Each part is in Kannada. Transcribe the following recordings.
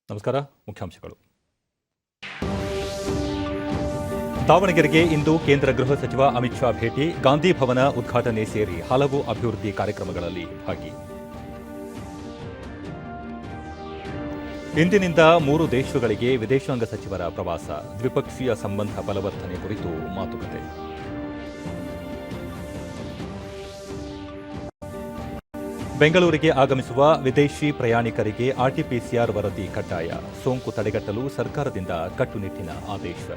ನಮಸ್ಕಾರ. ಮುಖ್ಯಾಂಶಗಳು. ದಾವಣಗೆರೆಗೆ ಇಂದು ಕೇಂದ್ರ ಗೃಹ ಸಚಿವ ಅಮಿತ್ ಶಾ ಭೇಟಿ, ಗಾಂಧಿ ಭವನ ಉದ್ಘಾಟನೆ ಸೇರಿ ಹಲವು ಅಭಿವೃದ್ಧಿ ಕಾರ್ಯಕ್ರಮಗಳಲ್ಲಿ ಭಾಗಿ. ಇಂದಿನಿಂದ 3 ದೇಶಗಳಿಗೆ ವಿದೇಶಾಂಗ ಸಚಿವರ ಪ್ರವಾಸ, ದ್ವಿಪಕ್ಷೀಯ ಸಂಬಂಧ ಬಲವರ್ಧನೆ ಕುರಿತು ಮಾತುಕತೆ. ಬೆಂಗಳೂರಿಗೆ ಆಗಮಿಸುವ ವಿದೇಶಿ ಪ್ರಯಾಣಿಕರಿಗೆ ಆರ್ಟಿಪಿಸಿಆರ್ ವರದಿ ಕಡ್ಡಾಯ, ಸೋಂಕು ತಡೆಗಟ್ಟಲು ಸರ್ಕಾರದಿಂದ ಕಟ್ಟುನಿಟ್ಟಿನ ಆದೇಶ.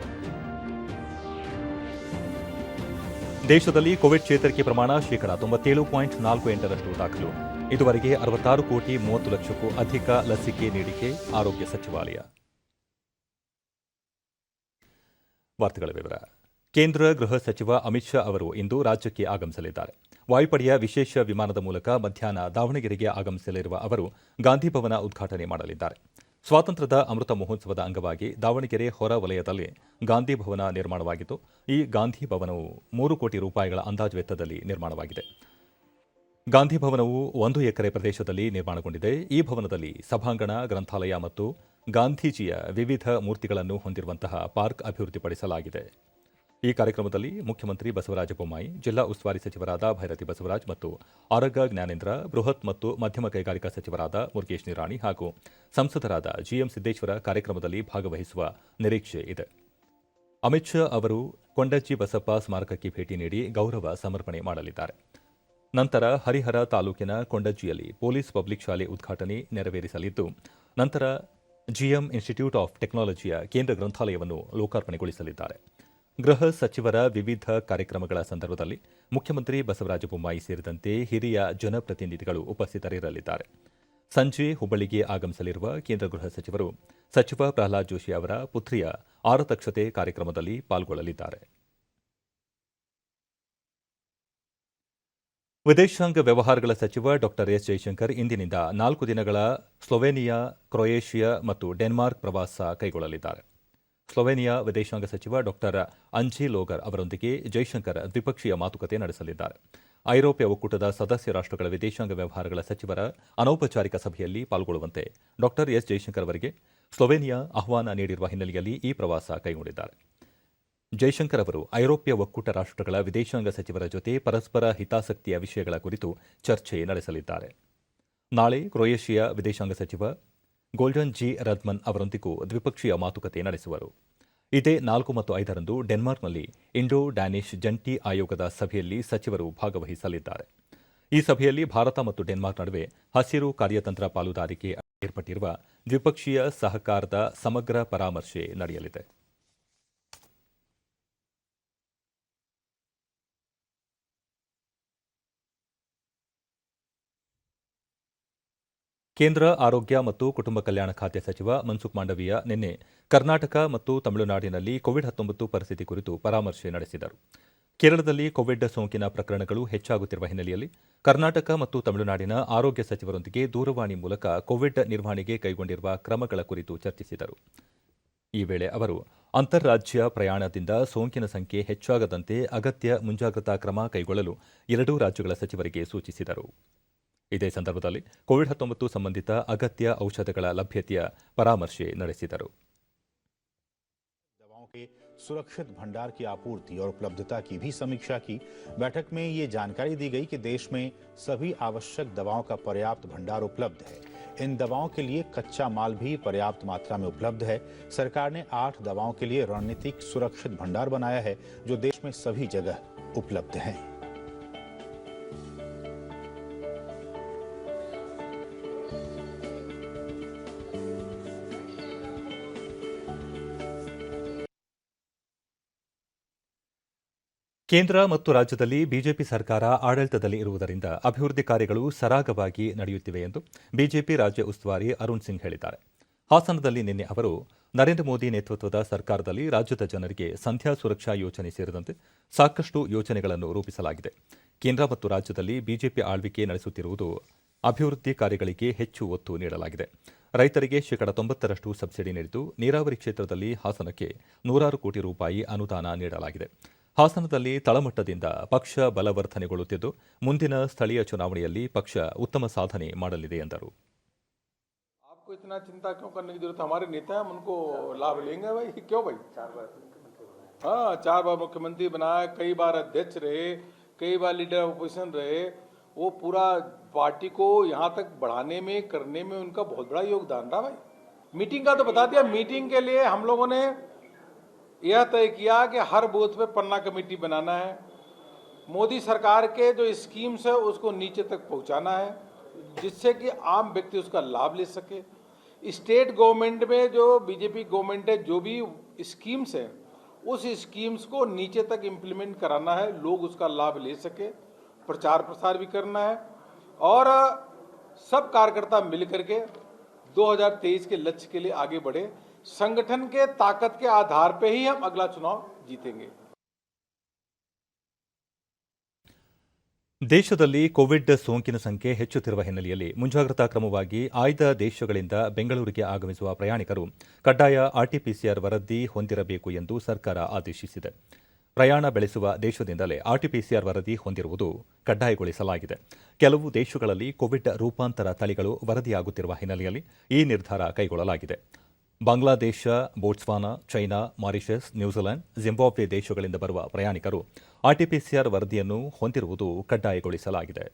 ದೇಶದಲ್ಲಿ ಕೋವಿಡ್ ಚೇತರಿಕೆ ಪ್ರಮಾಣ 97.48% ದಾಖಲು. ಇದುವರೆಗೆ 66,30,00,000ಕ್ಕೂ ಅಧಿಕ ಲಸಿಕೆ ನೀಡಿಕೆ, ಆರೋಗ್ಯ ಸಚಿವಾಲಯ. ವಾರ್ತೆಗಳ ವಿವರ. ಕೇಂದ್ರ ಗೃಹ ಸಚಿವ ಅಮಿತ್ ಶಾ ಅವರು ಇಂದು ರಾಜ್ಯಕ್ಕೆ ಆಗಮಿಸಲಿದ್ದಾರೆ. ವಾಯುಪಡೆಯ ವಿಶೇಷ ವಿಮಾನದ ಮೂಲಕ ಮಧ್ಯಾಹ್ನ ದಾವಣಗೆರೆಗೆ ಆಗಮಿಸಲಿರುವ ಅವರು ಗಾಂಧಿ ಭವನ ಉದ್ಘಾಟನೆ ಮಾಡಲಿದ್ದಾರೆ. ಸ್ವಾತಂತ್ರ್ಯದ ಅಮೃತ ಮಹೋತ್ಸವದ ಅಂಗವಾಗಿ ದಾವಣಗೆರೆ ಹೊರ ವಲಯದಲ್ಲಿ ಗಾಂಧಿ ಭವನ ನಿರ್ಮಾಣವಾಗಿದ್ದು, ಈ ಗಾಂಧಿ ಭವನವು 3 ಕೋಟಿ ರೂಪಾಯಿಗಳ ಅಂದಾಜು ವೆಚ್ಚದಲ್ಲಿ ನಿರ್ಮಾಣವಾಗಿದೆ. ಗಾಂಧಿ ಭವನವು 1 ಎಕರೆ ಪ್ರದೇಶದಲ್ಲಿ ನಿರ್ಮಾಣಗೊಂಡಿದೆ. ಈ ಭವನದಲ್ಲಿ ಸಭಾಂಗಣ, ಗ್ರಂಥಾಲಯ ಮತ್ತು ಗಾಂಧೀಜಿಯ ವಿವಿಧ ಮೂರ್ತಿಗಳನ್ನು ಹೊಂದಿರುವಂತಹ ಪಾರ್ಕ್ ಅಭಿವೃದ್ಧಿಪಡಿಸಲಾಗಿದೆ. ಈ ಕಾರ್ಯಕ್ರಮದಲ್ಲಿ ಮುಖ್ಯಮಂತ್ರಿ ಬಸವರಾಜ ಬೊಮ್ಮಾಯಿ, ಜಿಲ್ಲಾ ಉಸ್ತುವಾರಿ ಸಚಿವರಾದ ಭೈರತಿ ಬಸವರಾಜ್ ಮತ್ತು ಆರಗ ಜ್ಞಾನೇಂದ್ರ, ಬೃಹತ್ ಮತ್ತು ಮಧ್ಯಮ ಕೈಗಾರಿಕಾ ಸಚಿವರಾದ ಮುರುಗೇಶ್ ನಿರಾಣಿ ಹಾಗೂ ಸಂಸದರಾದ ಜಿಎಂ ಸಿದ್ದೇಶ್ವರ ಕಾರ್ಯಕ್ರಮದಲ್ಲಿ ಭಾಗವಹಿಸುವ ನಿರೀಕ್ಷೆ ಇದೆ. ಅಮಿತ್ ಶಾ ಅವರು ಕೊಂಡಜ್ಜಿ ಬಸಪ್ಪ ಸ್ಮಾರಕಕ್ಕೆ ಭೇಟಿ ನೀಡಿ ಗೌರವ ಸಮರ್ಪಣೆ ಮಾಡಲಿದ್ದಾರೆ. ನಂತರ ಹರಿಹರ ತಾಲೂಕಿನ ಕೊಂಡಜ್ಜಿಯಲ್ಲಿ ಪೊಲೀಸ್ ಪಬ್ಲಿಕ್ ಶಾಲೆ ಉದ್ಘಾಟನೆ ನೆರವೇರಿಸಲಿದ್ದು, ನಂತರ ಜಿಎಂ ಇನ್ಸ್ಟಿಟ್ಯೂಟ್ ಆಫ್ ಟೆಕ್ನಾಲಜಿಯ ಕೇಂದ್ರ ಗ್ರಂಥಾಲಯವನ್ನು ಲೋಕಾರ್ಪಣೆಗೊಳಿಸಲಿದ್ದಾರೆ. ಗೃಹ ಸಚಿವರ ವಿವಿಧ ಕಾರ್ಯಕ್ರಮಗಳ ಸಂದರ್ಭದಲ್ಲಿ ಮುಖ್ಯಮಂತ್ರಿ ಬಸವರಾಜ ಬೊಮ್ಮಾಯಿ ಸೇರಿದಂತೆ ಹಿರಿಯ ಜನಪ್ರತಿನಿಧಿಗಳು ಉಪಸ್ಥಿತರಿರಲಿದ್ದಾರೆ. ಸಂಜೆ ಹುಬ್ಬಳ್ಳಿಗೆ ಆಗಮಿಸಲಿರುವ ಕೇಂದ್ರ ಗೃಹ ಸಚಿವರು ಸಚಿವ ಪ್ರಹ್ಲಾದ್ ಜೋಶಿ ಅವರ ಪುತ್ರಿಯ ಆರತಕ್ಷತೆ ಕಾರ್ಯಕ್ರಮದಲ್ಲಿ ಪಾಲ್ಗೊಳ್ಳಲಿದ್ದಾರೆ. ವಿದೇಶಾಂಗ ವ್ಯವಹಾರಗಳ ಸಚಿವ ಡಾ ಎಸ್ ಜೈಶಂಕರ್ ಇಂದಿನಿಂದ 4 ದಿನಗಳ ಸ್ಲೋವೇನಿಯಾ, ಕ್ರೊಯೇಷಿಯಾ ಮತ್ತು ಡೆನ್ಮಾರ್ಕ್ ಪ್ರವಾಸ ಕೈಗೊಳ್ಳಲಿದ್ದಾರೆ. ಸ್ಲೋವೇನಿಯಾ ವಿದೇಶಾಂಗ ಸಚಿವ ಡಾ ಅಂಜಿ ಲೋಗರ್ ಅವರೊಂದಿಗೆ ಜೈಶಂಕರ್ ದ್ವಿಪಕ್ಷೀಯ ಮಾತುಕತೆ ನಡೆಸಲಿದ್ದಾರೆ. ಐರೋಪ್ಯ ಒಕ್ಕೂಟದ ಸದಸ್ಯ ರಾಷ್ಟ್ರಗಳ ವಿದೇಶಾಂಗ ವ್ಯವಹಾರಗಳ ಸಚಿವರ ಅನೌಪಚಾರಿಕ ಸಭೆಯಲ್ಲಿ ಪಾಲ್ಗೊಳ್ಳುವಂತೆ ಡಾ ಎಸ್ ಜೈಶಂಕರ್ ಅವರಿಗೆ ಸ್ಲೋವೇನಿಯಾ ಆಹ್ವಾನ ನೀಡಿರುವ ಹಿನ್ನೆಲೆಯಲ್ಲಿ ಈ ಪ್ರವಾಸ ಕೈಗೊಂಡಿದ್ದಾರೆ. ಜೈಶಂಕರ್ ಅವರು ಐರೋಪ್ಯ ಒಕ್ಕೂಟ ರಾಷ್ಟ್ರಗಳ ವಿದೇಶಾಂಗ ಸಚಿವರ ಜೊತೆ ಪರಸ್ಪರ ಹಿತಾಸಕ್ತಿಯ ವಿಷಯಗಳ ಕುರಿತು ಚರ್ಚೆ ನಡೆಸಲಿದ್ದಾರೆ. ನಾಳೆ ಕ್ರೊಯೇಷಿಯಾ ವಿದೇಶಾಂಗ ಸಚಿವ ಗೋಲ್ಡನ್ ಜಿ ರದ್ಮನ್ ಅವರೊಂದಿಗೂ ದ್ವಿಪಕ್ಷೀಯ ಮಾತುಕತೆ ನಡೆಸುವರು. ಇದೇ 4 ಮತ್ತು 5ರಂದು ಡೆನ್ಮಾರ್ಕ್ನಲ್ಲಿ ಇಂಡೋ ಡ್ಯಾನಿಶ್ ಜಂಟಿ ಆಯೋಗದ ಸಭೆಯಲ್ಲಿ ಸಚಿವರು ಭಾಗವಹಿಸಲಿದ್ದಾರೆ. ಈ ಸಭೆಯಲ್ಲಿ ಭಾರತ ಮತ್ತು ಡೆನ್ಮಾರ್ಕ್ ನಡುವೆ ಹಸಿರು ಕಾರ್ಯತಂತ್ರ ಪಾಲುದಾರಿಕೆ ಏರ್ಪಟ್ಟಿರುವ ದ್ವಿಪಕ್ಷೀಯ ಸಹಕಾರದ ಸಮಗ್ರ ಪರಾಮರ್ಶೆ ನಡೆಯಲಿದೆ. ಕೇಂದ್ರ ಆರೋಗ್ಯ ಮತ್ತು ಕುಟುಂಬ ಕಲ್ಯಾಣ ಖಾತೆ ಸಚಿವ ಮನ್ಸುಖ್ ಮಾಂಡವೀಯ ನಿನ್ನೆ ಕರ್ನಾಟಕ ಮತ್ತು ತಮಿಳುನಾಡಿನಲ್ಲಿ ಕೋವಿಡ್-19 ಪರಿಸ್ಥಿತಿ ಕುರಿತು ಪರಾಮರ್ಶೆ ನಡೆಸಿದರು. ಕೇರಳದಲ್ಲಿ ಕೋವಿಡ್ ಸೋಂಕಿನ ಪ್ರಕರಣಗಳು ಹೆಚ್ಚಾಗುತ್ತಿರುವ ಹಿನ್ನೆಲೆಯಲ್ಲಿ ಕರ್ನಾಟಕ ಮತ್ತು ತಮಿಳುನಾಡಿನ ಆರೋಗ್ಯ ಸಚಿವರೊಂದಿಗೆ ದೂರವಾಣಿ ಮೂಲಕ ಕೋವಿಡ್ ನಿರ್ವಹಣೆಗೆ ಕೈಗೊಂಡಿರುವ ಕ್ರಮಗಳ ಕುರಿತು ಚರ್ಚಿಸಿದರು. ಈ ವೇಳೆ ಅವರು ಅಂತಾರಾಜ್ಯ ಪ್ರಯಾಣದಿಂದ ಸೋಂಕಿನ ಸಂಖ್ಯೆ ಹೆಚ್ಚಾಗದಂತೆ ಅಗತ್ಯ ಮುಂಜಾಗ್ರತಾ ಕ್ರಮ ಕೈಗೊಳ್ಳಲು 2 ರಾಜ್ಯಗಳ ಸಚಿವರಿಗೆ ಸೂಚಿಸಿದರು. ಇದೇ ಸಂದರ್ಭದಲ್ಲಿ ಕೋವಿಡ್-19 ಸಂಬಂಧಿತ ಅಗತ್ಯ ಔಷಧಗಳ ಲಭ್ಯತೆಯ ಪರಾಮರ್ಶೆ ನಡೆಸಿದರು. दवाओं के सुरक्षित भंडार की आपूर्ति और उपलब्धता की भी समीक्षा की। बैठक में ये जानकारी दी गई कि देश में सभी आवश्यक दवाओं का पर्याप्त भंडार उपलब्ध है। इन दवाओं के लिए कच्चा माल भी पर्याप्त मात्रा में उपलब्ध है। सरकार ने 8 दवाओं के लिए रणनीतिक सुरक्षित भंडार बनाया है, जो देश में सभी जगह उपलब्ध है। ಕೇಂದ್ರ ಮತ್ತು ರಾಜ್ಯದಲ್ಲಿ ಬಿಜೆಪಿ ಸರ್ಕಾರ ಆಡಳಿತದಲ್ಲಿ ಇರುವುದರಿಂದ ಅಭಿವೃದ್ಧಿ ಕಾರ್ಯಗಳು ಸರಾಗವಾಗಿ ನಡೆಯುತ್ತಿವೆ ಎಂದು ಬಿಜೆಪಿ ರಾಜ್ಯ ಉಸ್ತುವಾರಿ ಅರುಣ್ ಸಿಂಗ್ ಹೇಳಿದ್ದಾರೆ. ಹಾಸನದಲ್ಲಿ ನಿನ್ನೆ ಅವರು ನರೇಂದ್ರ ಮೋದಿ ನೇತೃತ್ವದ ಸರ್ಕಾರದಲ್ಲಿ ರಾಜ್ಯದ ಜನರಿಗೆ ಸಂಧ್ಯಾ ಸುರಕ್ಷಾ ಯೋಜನೆ ಸೇರಿದಂತೆ ಸಾಕಷ್ಟು ಯೋಜನೆಗಳನ್ನು ರೂಪಿಸಲಾಗಿದೆ. ಕೇಂದ್ರ ಮತ್ತು ರಾಜ್ಯದಲ್ಲಿ ಬಿಜೆಪಿ ಆಳ್ವಿಕೆ ನಡೆಸುತ್ತಿರುವುದು ಅಭಿವೃದ್ಧಿ ಕಾರ್ಯಗಳಿಗೆ ಹೆಚ್ಚು ಒತ್ತು ನೀಡಲಾಗಿದೆ. ರೈತರಿಗೆ ಶೇಕಡ 90ರಷ್ಟು ಸಬ್ಸಿಡಿ ನೀಡಿದ್ದು, ನೀರಾವರಿ ಕ್ಷೇತ್ರದಲ್ಲಿ ಹಾಸನಕ್ಕೆ ನೂರಾರು ಕೋಟಿ ರೂಪಾಯಿ ಅನುದಾನ ನೀಡಲಾಗಿದೆ. ಹಾಸನದಲ್ಲಿ ತಳಮಟ್ಟದಿಂದ ಪಕ್ಷ ಬಲವರ್ಧನೆಗೊಳ್ಳುತ್ತಿದ್ದು, ಮುಂದಿನ ಸ್ಥಳೀಯ ಚುನಾವಣೆಯಲ್ಲಿ ಪಕ್ಷ ಉತ್ತಮ ಸಾಧನೆ ಮಾಡಲಿದೆ ಎಂದರು. आपको इतना चिंता क्यों करने की जरूरत है? हमारे नेता हैं, हम उनको लाभ लेंगे भाई, क्यों भाई? 4 बार मुख्यमंत्री बनाया, कई बार अध्यक्ष रहे, कई बार लीडर ऑपोजिशन रहे। वो पूरा पार्टी को यहाँ तक बढ़ाने में करने में उनका बहुत बड़ा योगदान रहा भाई। मीटिंग का तो बता दिया। मीटिंग के लिए हम लोगों ने यह तय किया कि हर बूथ पे पन्ना कमेटी बनाना है। मोदी सरकार के जो स्कीम्स है उसको नीचे तक पहुँचाना है, जिससे कि आम व्यक्ति उसका लाभ ले सके। स्टेट गवर्नमेंट में जो बीजेपी गवर्नमेंट है, जो भी स्कीम्स है, उस स्कीम्स को नीचे तक इम्प्लीमेंट कराना है, लोग उसका लाभ ले सके। प्रचार प्रसार भी करना है और सब कार्यकर्ता मिल करके 2023 के लक्ष्य के लिए आगे बढ़े। संगठन के ताकत के आधार पे ही हम अगला चुनाव जीतेंगे। ದೇಶದಲ್ಲಿ ಕೋವಿಡ್ ಸೋಂಕಿನ ಸಂಖ್ಯೆ ಹೆಚ್ಚುತ್ತಿರುವ ಹಿನ್ನೆಲೆಯಲ್ಲಿ ಮುಂಜಾಗ್ರತಾ ಕ್ರಮವಾಗಿ ಆಯ್ದ ದೇಶಗಳಿಂದ ಬೆಂಗಳೂರಿಗೆ ಆಗಮಿಸುವ ಪ್ರಯಾಣಿಕರು ಕಡ್ಡಾಯ ಆರ್ಟಿಪಿಸಿಆರ್ ವರದಿ ಹೊಂದಿರಬೇಕು ಎಂದು ಸರ್ಕಾರ ಆದೇಶಿಸಿದೆ. ಪ್ರಯಾಣ ಬೆಳೆಸುವ ದೇಶದಿಂದಲೇ ಆರ್ಟಿಪಿಸಿಆರ್ ವರದಿ ಹೊಂದಿರುವುದು ಕಡ್ಡಾಯಗೊಳಿಸಲಾಗಿದೆ. ಕೆಲವು ದೇಶಗಳಲ್ಲಿ ಕೋವಿಡ್ ರೂಪಾಂತರ ತಳಿಗಳು ವರದಿಯಾಗುತ್ತಿರುವ ಹಿನ್ನೆಲೆಯಲ್ಲಿ ಈ ನಿರ್ಧಾರ ಕೈಗೊಳ್ಳಲಾಗಿದೆ. Bangladesh, Botswana, China, Mauritius, New Zealand, Zimbabwe ದೇಶಗಳಿಂದ ಬರುವ ಪ್ರಯಾಣಿಕರು ಆರ್ಟಿಪಿಸಿಆರ್ ವರದಿಯನ್ನು ಹೊಂದಿರುವುದು ಕಡ್ಡಾಯಗೊಳಿಸಲಾಗಿದೆ.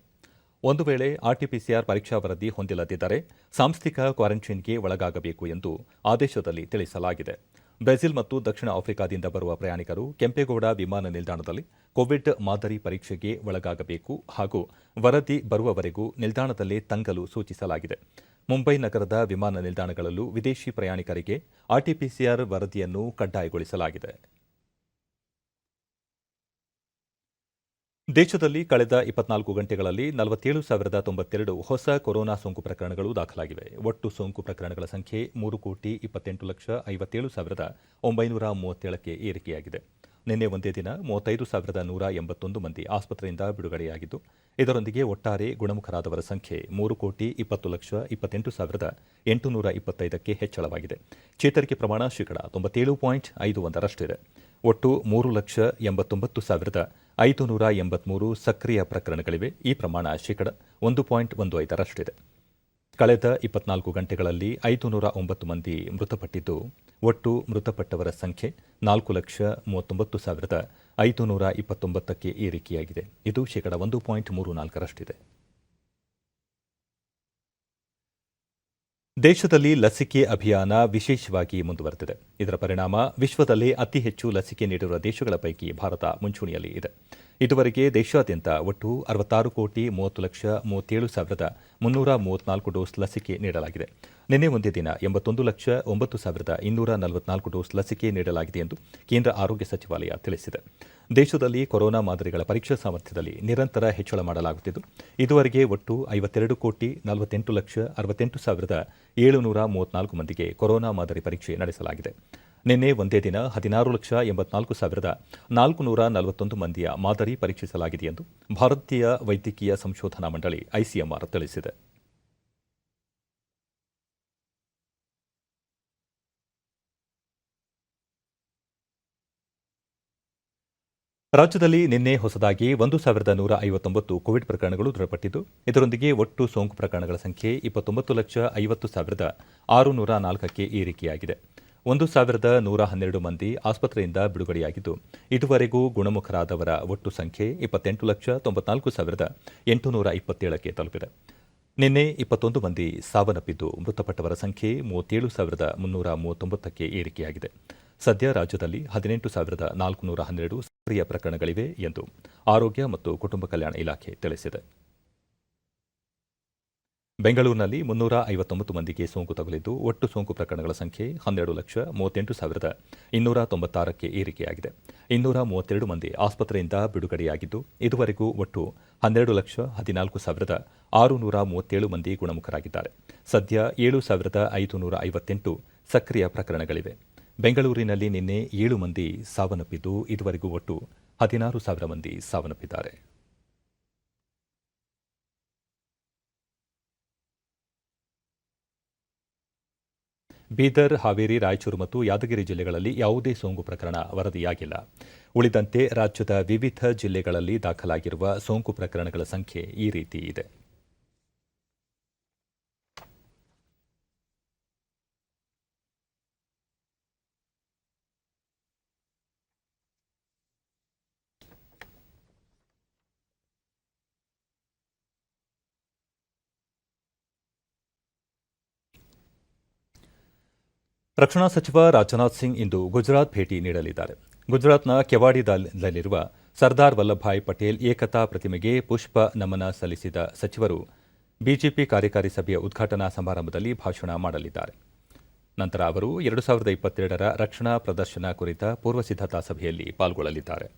ಒಂದು ವೇಳೆ ಆರ್ಟಿಪಿಸಿಆರ್ ಪರೀಕ್ಷಾ ವರದಿ ಹೊಂದಿಲ್ಲದಿದ್ದರೆ ಸಾಂಸ್ಥಿಕ ಕ್ವಾರಂಟೈನ್ಗೆ ಒಳಗಾಗಬೇಕು ಎಂದು ಆದೇಶದಲ್ಲಿ ತಿಳಿಸಲಾಗಿದೆ. ಬ್ರೆಜಿಲ್ ಮತ್ತು ದಕ್ಷಿಣ ಆಫ್ರಿಕಾದಿಂದ ಬರುವ ಪ್ರಯಾಣಿಕರು ಕೆಂಪೇಗೌಡ ವಿಮಾನ ನಿಲ್ದಾಣದಲ್ಲಿ ಕೋವಿಡ್ ಮಾದರಿ ಪರೀಕ್ಷೆಗೆ ಒಳಗಾಗಬೇಕು ಹಾಗೂ ವರದಿ ಬರುವವರೆಗೂ ನಿಲ್ದಾಣದಲ್ಲೇ ತಂಗಲು ಸೂಚಿಸಲಾಗಿದೆ. ಮುಂಬೈ ನಗರದ ವಿಮಾನ ನಿಲ್ದಾಣಗಳಲ್ಲೂ ವಿದೇಶಿ ಪ್ರಯಾಣಿಕರಿಗೆ ಆರ್ಟಿಪಿಸಿಆರ್ ವರದಿಯನ್ನು ಕಡ್ಡಾಯಗೊಳಿಸಲಾಗಿದೆ. ದೇಶದಲ್ಲಿ ಕಳೆದ 24 ಗಂಟೆಗಳಲ್ಲಿ 47,092 ಹೊಸ ಕೊರೋನಾ ಸೋಂಕು ಪ್ರಕರಣಗಳು ದಾಖಲಾಗಿವೆ. ಒಟ್ಟು ಸೋಂಕು ಪ್ರಕರಣಗಳ ಸಂಖ್ಯೆ 3,28,57,937ಕ್ಕೆ ಏರಿಕೆಯಾಗಿದೆ. ನಿನ್ನೆ ಒಂದೇ ದಿನ 35,181 ಮಂದಿ ಆಸ್ಪತ್ರೆಯಿಂದ ಬಿಡುಗಡೆಯಾಗಿದ್ದು, ಇದರೊಂದಿಗೆ ಒಟ್ಟಾರೆ ಗುಣಮುಖರಾದವರ ಸಂಖ್ಯೆ 3,20,28,825ಕ್ಕೆ ಹೆಚ್ಚಳವಾಗಿದೆ. ಚೇತರಿಕೆ ಪ್ರಮಾಣ ಶೇಕಡ 97.51ರಷ್ಟಿದೆ. ಒಟ್ಟು 3,89,583 ಸಕ್ರಿಯ ಪ್ರಕರಣಗಳಿವೆ. ಈ ಪ್ರಮಾಣ ಶೇಕಡ 1.15ರಷ್ಟಿದೆ. ಕಳೆದ 24 ಗಂಟೆಗಳಲ್ಲಿ 509 ಮಂದಿ ಮೃತಪಟ್ಟಿದ್ದು, ಒಟ್ಟು ಮೃತಪಟ್ಟವರ ಸಂಖ್ಯೆ 4,39,529ಕ್ಕೆ ಏರಿಕೆಯಾಗಿದೆ. ಇದು ಶೇಕಡ 1.34ರಷ್ಟಿದೆ. ದೇಶದಲ್ಲಿ ಲಸಿಕೆ ಅಭಿಯಾನ ವಿಶೇಷವಾಗಿ ಮುಂದುವರೆದಿದೆ. ಇದರ ಪರಿಣಾಮ ವಿಶ್ವದಲ್ಲೇ ಅತಿ ಹೆಚ್ಚು ಲಸಿಕೆ ನೀಡಿರುವ ದೇಶಗಳ ಪೈಕಿ ಭಾರತ ಮುಂಚೂಣಿಯಲ್ಲಿ ಇದೆ. ಇದುವರೆಗೆ ದೇಶಾದ್ಯಂತ ಒಟ್ಟು 66,37,334 ಡೋಸ್ ಲಸಿಕೆ ನೀಡಲಾಗಿದೆ. ನಿನ್ನೆ ಒಂದೇ ದಿನ 81,09,244 ಡೋಸ್ ಲಸಿಕೆ ನೀಡಲಾಗಿದೆ ಎಂದು ಕೇಂದ್ರ ಆರೋಗ್ಯ ಸಚಿವಾಲಯ ತಿಳಿಸಿದೆ. ದೇಶದಲ್ಲಿ ಕೊರೋನಾ ಮಾದರಿಗಳ ಪರೀಕ್ಷಾ ಸಾಮರ್ಥ್ಯದಲ್ಲಿ ನಿರಂತರ ಹೆಚ್ಚಳ ಮಾಡಲಾಗುತ್ತಿದ್ದು, ಇದುವರೆಗೆ ಒಟ್ಟು 52,48,68,734 ಮಂದಿಗೆ ಕೊರೋನಾ ಮಾದರಿ ಪರೀಕ್ಷೆ ನಡೆಸಲಾಗಿದೆ. ನಿನ್ನೆ ಒಂದೇ ದಿನ 16,84,441 ಮಂದಿಯ ಮಾದರಿ ಪರೀಕ್ಷಿಸಲಾಗಿದೆ ಎಂದು ಭಾರತೀಯ ವೈದ್ಯಕೀಯ ಸಂಶೋಧನಾ ಮಂಡಳಿ ಐಸಿಎಂಆರ್ ತಿಳಿಸಿದೆ. ರಾಜ್ಯದಲ್ಲಿ ನಿನ್ನೆ ಹೊಸದಾಗಿ 1,159 ಕೋವಿಡ್ ಪ್ರಕರಣಗಳು ದೃಢಪಟ್ಟಿದ್ದು, ಇದರೊಂದಿಗೆ ಒಟ್ಟು ಸೋಂಕು ಪ್ರಕರಣಗಳ ಸಂಖ್ಯೆ 29,50,604ಕ್ಕೆ ಏರಿಕೆಯಾಗಿದೆ. 1,112 ಮಂದಿ ಆಸ್ಪತ್ರೆಯಿಂದ ಬಿಡುಗಡೆಯಾಗಿದ್ದು, ಇದುವರೆಗೂ ಗುಣಮುಖರಾದವರ ಒಟ್ಟು ಸಂಖ್ಯೆ 28,94,827ಕ್ಕೆ ತಲುಪಿದೆ. ನಿನ್ನೆ 21 ಮಂದಿ ಸಾವನ್ನಪ್ಪಿದ್ದು, ಮೃತಪಟ್ಟವರ ಸಂಖ್ಯೆ 37,339ಕ್ಕೆ ಏರಿಕೆಯಾಗಿದೆ. ಸದ್ಯ ರಾಜ್ಯದಲ್ಲಿ 18,412 ಸಕ್ರಿಯ ಪ್ರಕರಣಗಳಿವೆ ಎಂದು ಆರೋಗ್ಯ ಮತ್ತು ಕುಟುಂಬ ಕಲ್ಯಾಣ ಇಲಾಖೆ ತಿಳಿಸಿದೆ. ಬೆಂಗಳೂರಿನಲ್ಲಿ 359 ಮಂದಿಗೆ ಸೋಂಕು ತಗುಲಿದ್ದು, ಒಟ್ಟು ಸೋಂಕು ಪ್ರಕರಣಗಳ ಸಂಖ್ಯೆ 12,38,296ಕ್ಕೆ ಏರಿಕೆಯಾಗಿದೆ. 232 ಮಂದಿ ಆಸ್ಪತ್ರೆಯಿಂದ ಬಿಡುಗಡೆಯಾಗಿದ್ದು, ಇದುವರೆಗೂ ಒಟ್ಟು 12,14,637 ಮಂದಿ ಗುಣಮುಖರಾಗಿದ್ದಾರೆ. ಸದ್ಯ 7,558 ಸಕ್ರಿಯ ಪ್ರಕರಣಗಳಿವೆ. ಬೆಂಗಳೂರಿನಲ್ಲಿ ನಿನ್ನೆ 7 ಮಂದಿ ಸಾವನ್ನಪ್ಪಿದ್ದು, ಇದುವರೆಗೂ ಒಟ್ಟು 16,000 ಮಂದಿ ಸಾವನ್ನಪ್ಪಿದ್ದಾರೆ. ಬೀದರ್, ಹಾವೇರಿ, ರಾಯಚೂರು ಮತ್ತು ಯಾದಗಿರಿ ಜಿಲ್ಲೆಗಳಲ್ಲಿ ಯಾವುದೇ ಸೋಂಕು ಪ್ರಕರಣ ವರದಿಯಾಗಿಲ್ಲ. ಉಳಿದಂತೆ ರಾಜ್ಯದ ವಿವಿಧ ಜಿಲ್ಲೆಗಳಲ್ಲಿ ದಾಖಲಾಗಿರುವ ಸೋಂಕು ಪ್ರಕರಣಗಳ ಸಂಖ್ಯೆ ಈ ರೀತಿ ಇದೆ. ರಕ್ಷಣಾ ಸಚಿವ ರಾಜನಾಥ್ ಸಿಂಗ್ ಇಂದು ಗುಜರಾತ್ ಭೇಟಿ ನೀಡಲಿದ್ದಾರೆ. ಗುಜರಾತ್ನ ಕೆವಾಡಿಯಾದಲ್ಲಿರುವ ಸರ್ದಾರ್ ವಲ್ಲಭಭಾಯ್ ಪಟೇಲ್ ಏಕತಾ ಪ್ರತಿಮೆಗೆ ಪುಷ್ಪ ನಮನ ಸಲ್ಲಿಸಿದ ಸಚಿವರು ಬಿಜೆಪಿ ಕಾರ್ಯಕಾರಿ ಸಭೆಯ ಉದ್ಘಾಟನಾ ಸಮಾರಂಭದಲ್ಲಿ ಭಾಷಣ ಮಾಡಲಿದ್ದಾರೆ. ನಂತರ ಅವರು 2022ರ ರಕ್ಷಣಾ ಪ್ರದರ್ಶನ ಕುರಿತ ಪೂರ್ವಸಿದ್ಧತಾ ಸಭೆಯಲ್ಲಿ ಪಾಲ್ಗೊಳ್ಳಲಿದ್ದಾರೆ.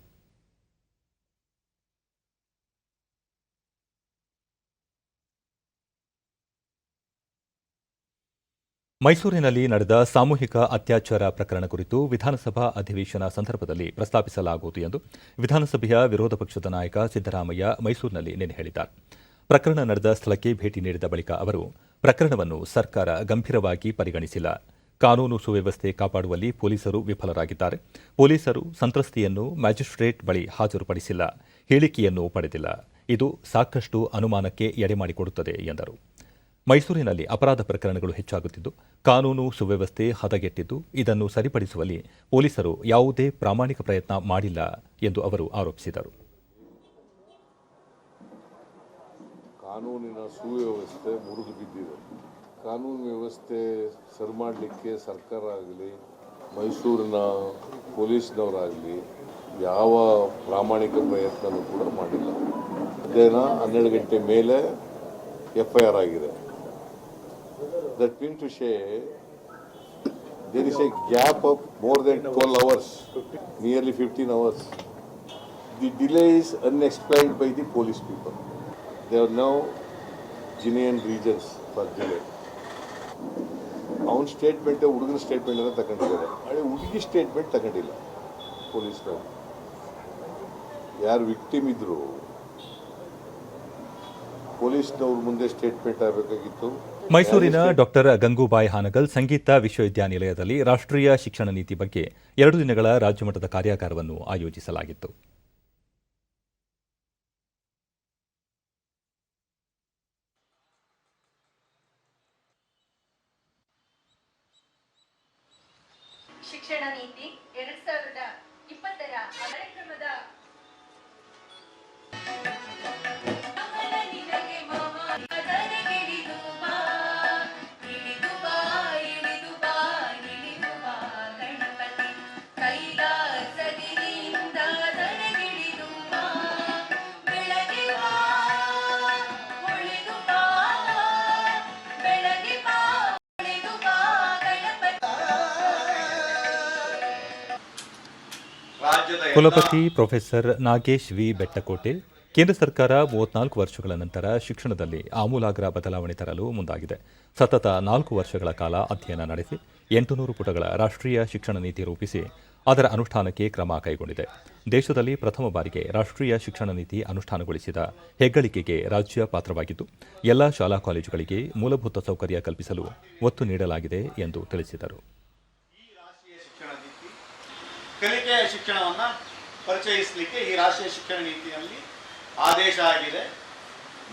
ಮೈಸೂರಿನಲ್ಲಿ ನಡೆದ ಸಾಮೂಹಿಕ ಅತ್ಯಾಚಾರ ಪ್ರಕರಣ ಕುರಿತು ವಿಧಾನಸಭಾ ಅಧಿವೇಶನ ಸಂದರ್ಭದಲ್ಲಿ ಪ್ರಸ್ತಾಪಿಸಲಾಗುವುದು ಎಂದು ವಿಧಾನಸಭೆಯ ವಿರೋಧ ಪಕ್ಷದ ನಾಯಕ ಸಿದ್ದರಾಮಯ್ಯ ಮೈಸೂರಿನಲ್ಲಿ ನಿನ್ನೆ ಹೇಳಿದ್ದಾರೆ. ಪ್ರಕರಣ ನಡೆದ ಸ್ಥಳಕ್ಕೆ ಭೇಟಿ ನೀಡಿದ ಬಳಿಕ ಅವರು, ಪ್ರಕರಣವನ್ನು ಸರ್ಕಾರ ಗಂಭೀರವಾಗಿ ಪರಿಗಣಿಸಿಲ್ಲ. ಕಾನೂನು ಸುವ್ಯವಸ್ಥೆ ಕಾಪಾಡುವಲ್ಲಿ ಪೊಲೀಸರು ವಿಫಲರಾಗಿದ್ದಾರೆ. ಪೊಲೀಸರು ಸಂತ್ರಸ್ತೆಯನ್ನು ಮ್ಯಾಜಿಸ್ಟ್ರೇಟ್ ಬಳಿ ಹಾಜರುಪಡಿಸಿಲ್ಲ, ಹೇಳಿಕೆಯನ್ನು ಪಡೆದಿಲ್ಲ. ಇದು ಸಾಕಷ್ಟು ಅನುಮಾನಕ್ಕೆ ಎಡೆಮಾಡಿಕೊಡುತ್ತದೆ ಎಂದರು. ಮೈಸೂರಿನಲ್ಲಿ ಅಪರಾಧ ಪ್ರಕರಣಗಳು ಹೆಚ್ಚಾಗುತ್ತಿದ್ದು, ಕಾನೂನು ಸುವ್ಯವಸ್ಥೆ ಹದಗೆಟ್ಟಿದ್ದು, ಇದನ್ನು ಸರಿಪಡಿಸುವಲ್ಲಿ ಪೊಲೀಸರು ಯಾವುದೇ ಪ್ರಾಮಾಣಿಕ ಪ್ರಯತ್ನ ಮಾಡಿಲ್ಲ ಎಂದು ಅವರು ಆರೋಪಿಸಿದರು. ಕಾನೂನಿನ ಸುವ್ಯವಸ್ಥೆ ಮುರಿದು ಬಿದ್ದಿದೆ. ಕಾನೂನು ವ್ಯವಸ್ಥೆ ಸರಿ ಮಾಡಲಿಕ್ಕೆ ಸರ್ಕಾರ ಆಗಲಿ, ಮೈಸೂರಿನ ಪೊಲೀಸ್ನವರಾಗಲಿ ಯಾವ ಪ್ರಾಮಾಣಿಕ ಪ್ರಯತ್ನನೂ ಕೂಡ ಮಾಡಿಲ್ಲ. ಮಧ್ಯಾಹ್ನ 12 ಗಂಟೆ ಮೇಲೆ FIR ಆಗಿದೆ. That means to say there is a gap of more than 12 hours, nearly 15 hours. The delay is unexplained by the police people. There are no genuine reasons for delay. ಅವನ ಸ್ಟೇಟ್ಮೆಂಟ್, ಹುಡುಗನ ಸ್ಟೇಟ್ಮೆಂಟ್ ಅನ್ನು ತಗೊಂಡಿದ್ದಾರೆ. ಅದೇ ಹುಡುಗಿ ಸ್ಟೇಟ್ಮೆಂಟ್ ತಗೊಂಡಿಲ್ಲ ಪೊಲೀಸ್ನವರು. ಯಾರು ವಿಕ್ಟಿಮ್ ಇದ್ರು ಪೊಲೀಸ್ನವ್ರ ಮುಂದೆ ಸ್ಟೇಟ್ಮೆಂಟ್ ಆಗಬೇಕಾಗಿತ್ತು. ಮೈಸೂರಿನ ಡಾಕ್ಟರ್ ಗಂಗೂಬಾಯಿ ಹಾನಗಲ್ ಸಂಗೀತ ವಿಶ್ವವಿದ್ಯಾನಿಲಯದಲ್ಲಿ ರಾಷ್ಟ್ರೀಯ ಶಿಕ್ಷಣ ನೀತಿ ಬಗ್ಗೆ 2 ದಿನಗಳ ರಾಜ್ಯಮಟ್ಟದ ಕಾರ್ಯಾಗಾರವನ್ನು ಆಯೋಜಿಸಲಾಗಿತ್ತು. ಶಿಕ್ಷಣ ನೀತಿ 2020ರ ಕಾರ್ಯಕ್ರಮದ ಕುಲಪತಿ ಪ್ರೊಫೆಸರ್ ನಾಗೇಶ್ ವಿ ಬೆಟ್ಟಕೋಟೆ, ಕೇಂದ್ರ ಸರ್ಕಾರ 34 ವರ್ಷಗಳ ನಂತರ ಶಿಕ್ಷಣದಲ್ಲಿ ಆಮೂಲಾಗ್ರ ಬದಲಾವಣೆ ತರಲು ಮುಂದಾಗಿದೆ. ಸತತ 4 ವರ್ಷಗಳ ಕಾಲ ಅಧ್ಯಯನ ನಡೆಸಿ 800 ಪುಟಗಳ ರಾಷ್ಟ್ರೀಯ ಶಿಕ್ಷಣ ನೀತಿ ರೂಪಿಸಿ ಅದರ ಅನುಷ್ಠಾನಕ್ಕೆ ಕ್ರಮ ಕೈಗೊಂಡಿದೆ. ದೇಶದಲ್ಲಿ ಪ್ರಥಮ ಬಾರಿಗೆ ರಾಷ್ಟ್ರೀಯ ಶಿಕ್ಷಣ ನೀತಿ ಅನುಷ್ಠಾನಗೊಳಿಸಿದ ಹೆಗ್ಗಳಿಕೆಗೆ ರಾಜ್ಯ ಪಾತ್ರವಾಗಿದ್ದು, ಎಲ್ಲ ಶಾಲಾ ಕಾಲೇಜುಗಳಿಗೆ ಮೂಲಭೂತ ಸೌಕರ್ಯ ಕಲ್ಪಿಸಲು ಒತ್ತು ನೀಡಲಾಗಿದೆ ಎಂದು ತಿಳಿಸಿದರು. ಕಲಿಕೆಯ ಶಿಕ್ಷಣವನ್ನು ಪರಿಚಯಿಸಲಿಕ್ಕೆ ಈ ರಾಷ್ಟ್ರೀಯ ಶಿಕ್ಷಣ ನೀತಿಯಲ್ಲಿ ಆದೇಶ ಆಗಿದೆ